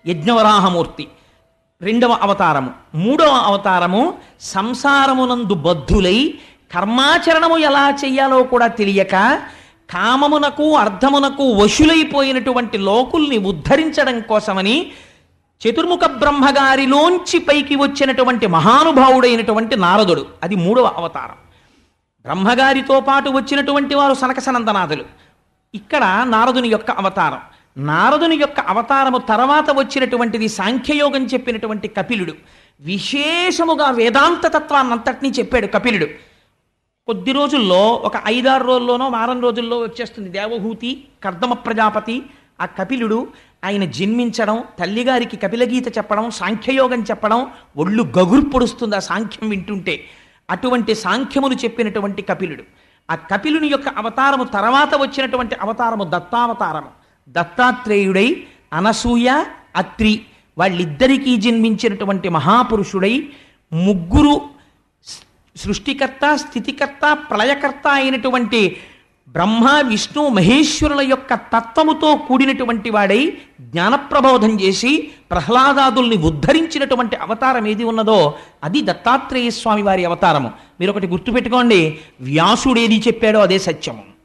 యజ్ఞవరాహమూర్తి రెండవ అవతారము. మూడవ అవతారము సంసారమునందు బద్ధులై కర్మాచరణము ఎలా చెయ్యాలో కూడా తెలియక కామమునకు అర్థమునకు వశులైపోయినటువంటి లోకుల్ని ఉద్ధరించడం కోసమని చతుర్ముఖ బ్రహ్మగారిలోంచి పైకి వచ్చినటువంటి మహానుభావుడైనటువంటి నారదుడు. అది మూడవ అవతారం. బ్రహ్మగారితో పాటు వచ్చినటువంటి వారు సనక సనందనాథులు. ఇక్కడ నారదుని యొక్క అవతారం. నారదుని యొక్క అవతారము తర్వాత వచ్చినటువంటిది సాంఖ్యయోగం చెప్పినటువంటి కపిలుడు. విశేషముగా వేదాంత తత్వాన్నంతటినీ చెప్పాడు కపిలుడు. కొద్ది రోజుల్లో, ఒక 5-6 రోజుల్లోనో వారం రోజుల్లో వచ్చేస్తుంది దేవహూతి, కర్దమ ప్రజాపతి. ఆ కపిలుడు ఆయన జన్మించడం, తల్లిగారికి కపిలగీత చెప్పడం, సాంఖ్యయోగం చెప్పడం, ఒళ్ళు గగురు పొడుస్తుంది ఆ సాంఖ్యం వింటుంటే. అటువంటి సాంఖ్యములు చెప్పినటువంటి కపిలుడు. ఆ కపిలుని యొక్క అవతారము తర్వాత వచ్చినటువంటి అవతారము దత్తావతారము. దత్తాత్రేయుడై అనసూయ, అత్రి వాళ్ళిద్దరికీ జన్మించినటువంటి మహాపురుషుడై ముగ్గురు సృష్టికర్త, స్థితికర్త, ప్రళయకర్త అయినటువంటి బ్రహ్మ, విష్ణు, మహేశ్వరుల యొక్క తత్వముతో కూడినటువంటి వాడై జ్ఞానప్రబోధం చేసి ప్రహ్లాదాదుల్ని ఉద్ధరించినటువంటి అవతారం ఏది ఉన్నదో అది దత్తాత్రేయ స్వామి వారి అవతారము. మీరు ఒకటి గుర్తుపెట్టుకోండి, వ్యాసుడేది చెప్పాడో అదే సత్యము.